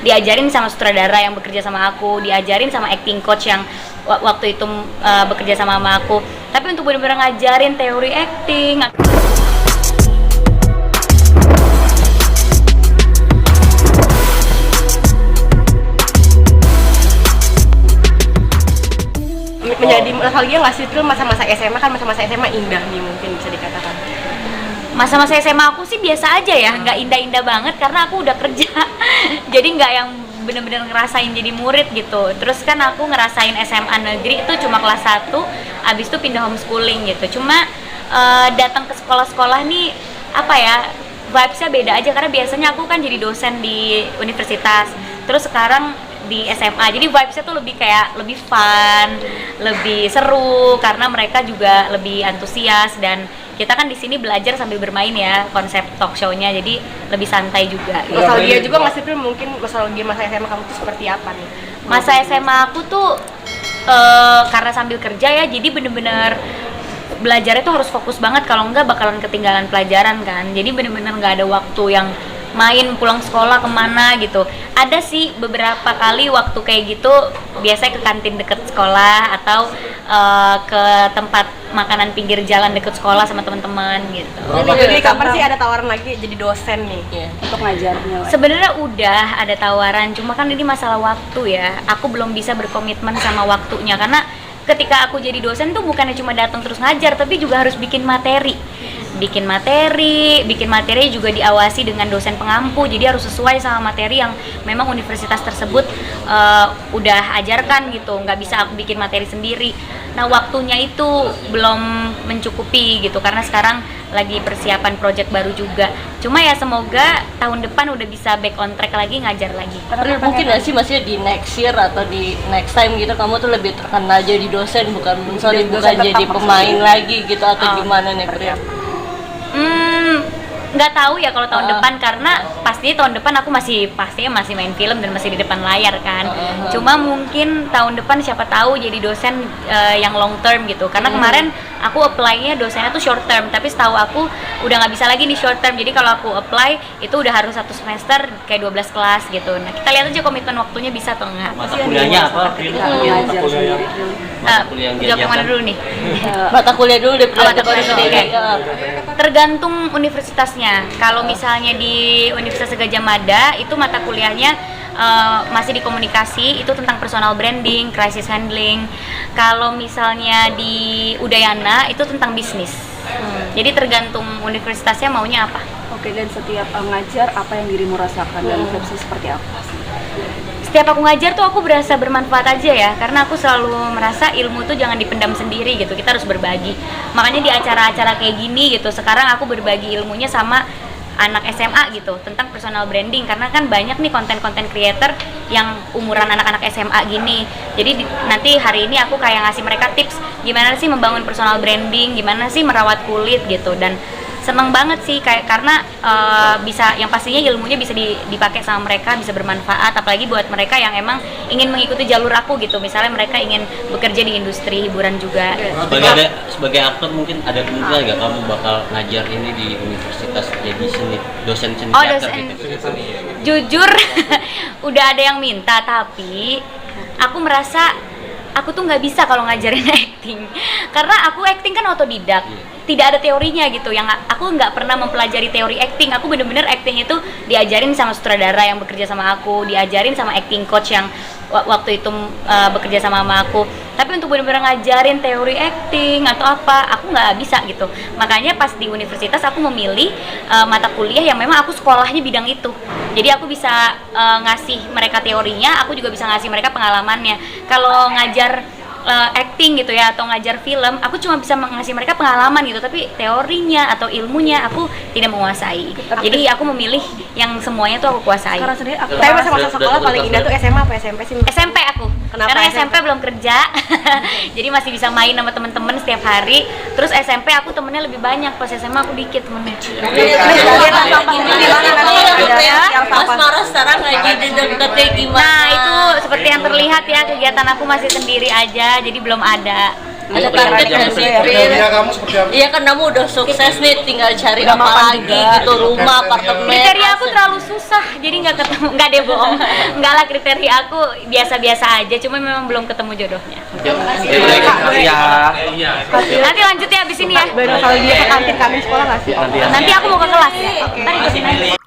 diajarin sama sutradara yang bekerja sama aku, diajarin sama acting coach yang waktu itu bekerja sama aku. Tapi untuk benar-benar ngajarin teori acting, menjadi nostalgia nggak sih itu masa-masa SMA? Kan masa-masa SMA indah nih mungkin bisa dikatakan. Masa-masa SMA aku sih biasa aja ya, nggak indah-indah banget karena aku udah kerja. Jadi nggak yang bener-bener ngerasain jadi murid gitu. Terus kan aku ngerasain SMA negeri itu cuma kelas 1, abis itu pindah homeschooling gitu. Cuma datang ke sekolah-sekolah nih apa ya, vibes-nya beda aja karena biasanya aku kan jadi dosen di universitas. Terus sekarang di SMA, jadi vibes-nya tuh lebih kayak lebih fun, lebih seru karena mereka juga lebih antusias dan kita kan di sini belajar sambil bermain ya konsep talk show-nya, jadi lebih santai juga. Nostalgia juga nggak sih Pil? Mungkin nostalgia masa SMA kamu tuh seperti apa nih? Masa SMA aku tuh karena sambil kerja ya, jadi bener-bener belajarnya tuh harus fokus banget, kalau enggak bakalan ketinggalan pelajaran kan. Jadi bener-bener nggak ada waktu yang main pulang sekolah kemana gitu. Ada sih beberapa kali waktu kayak gitu, biasanya ke kantin deket sekolah atau ke tempat makanan pinggir jalan deket sekolah sama teman-teman gitu. Jadi kapan sih ada tawaran lagi jadi dosen nih untuk ngajarnya? Sebenarnya udah ada tawaran, cuma kan ini masalah waktu ya. Aku belum bisa berkomitmen sama waktunya karena ketika aku jadi dosen tuh bukannya cuma datang terus ngajar, tapi juga harus bikin materi juga diawasi dengan dosen pengampu, jadi harus sesuai sama materi yang memang universitas tersebut udah ajarkan gitu, nggak bisa aku bikin materi sendiri. Nah waktunya itu belum mencukupi gitu, karena sekarang lagi persiapan project baru juga. Cuma ya semoga tahun depan udah bisa back on track lagi, ngajar lagi. Mungkin nggak sih maksudnya di next year atau di next time gitu kamu tuh lebih terkenal jadi dosen, bukan jadi pemain lagi gitu, atau gimana nih Pri? Nggak tahu ya kalau tahun depan, karena pastinya tahun depan aku masih main film dan masih di depan layar kan. Cuma mungkin tahun depan siapa tahu jadi dosen yang long term gitu, karena kemarin aku apply-nya dosennya tuh short term, tapi setahu aku udah nggak bisa lagi nih short term. Jadi kalau aku apply itu udah harus 1 semester kayak 12 kelas gitu. Nah kita lihat aja komitmen waktunya bisa atau enggak. Mata kuliahnya apa? Jawab yang mana dulu nih? Mata kuliah dulu deh. Mata kuliah dulu. Okay. Tergantung universitasnya. Kalau misalnya di Universitas Gadjah Mada itu mata kuliahnya masih di komunikasi, itu tentang personal branding, crisis handling. Kalau misalnya di Udayana itu tentang bisnis. Jadi tergantung universitasnya maunya apa. Oke, dan setiap ngajar apa yang dirimu rasakan dan versi seperti apa? Setiap aku ngajar tuh aku berasa bermanfaat aja ya, karena aku selalu merasa ilmu tuh jangan dipendam sendiri gitu, kita harus berbagi. Makanya di acara-acara kayak gini gitu, sekarang aku berbagi ilmunya sama anak SMA gitu tentang personal branding, karena kan banyak nih konten-konten creator yang umuran anak-anak SMA gini. Jadi nanti hari ini aku kayak ngasih mereka tips gimana sih membangun personal branding, gimana sih merawat kulit gitu, dan seneng banget sih karena bisa, yang pastinya ilmunya bisa dipakai sama mereka, bisa bermanfaat, apalagi buat mereka yang emang ingin mengikuti jalur aku gitu. Misalnya mereka ingin bekerja di industri hiburan juga. Sebagai aktor mungkin ada kemungkinan nggak kamu bakal ngajar ini di universitas jadi dosen seni teater gitu? Jujur udah ada yang minta, tapi aku merasa aku tuh nggak bisa kalau ngajarin acting, karena aku acting kan otodidak, tidak ada teorinya gitu. Yang aku nggak pernah mempelajari teori acting, aku bener-bener acting itu diajarin sama sutradara yang bekerja sama aku, diajarin sama acting coach yang waktu itu bekerja sama aku. Tapi untuk bener-bener ngajarin teori acting atau apa, aku nggak bisa gitu. Makanya pas di universitas aku memilih mata kuliah yang memang aku sekolahnya bidang itu. Jadi aku bisa ngasih mereka teorinya, aku juga bisa ngasih mereka pengalamannya. Kalau ngajar acting gitu ya atau ngajar film, aku cuma bisa ngasih mereka pengalaman gitu, tapi teorinya atau ilmunya aku tidak menguasai. Jadi aku memilih yang semuanya tuh aku kuasai. Sekarang sendiri aku masa sekolah paling indah tuh SMA apa SMP sih? SMP aku. Kenapa Karena SMP? SMP belum kerja. Jadi masih bisa main sama teman-teman setiap hari. Terus SMP aku temennya lebih banyak, pas SMA aku dikit temennya. Mas Mara sekarang lagi deketin gimana? Nah itu seperti yang terlihat ya, kegiatan aku masih sendiri aja, jadi belum ada. Ada target nggak sih, Prin? Kriteria kamu seperti apa? Iya kan kamu udah sukses nih, tinggal cari Udah apa mapan lagi juga. gitu, rumah, apartemen. Kriteria aku aset. terlalu susah, jadi nggak ketemu. Nggak deh, bohong. Nggak lah, kriteria aku biasa-biasa aja, cuma memang belum ketemu jodohnya. Nanti lanjut ya abis ini ya. Boleh kalau dia ke kantin kami sekolah nggak sih? Nanti aku mau ke kelas ya. Ntar ikutin aja.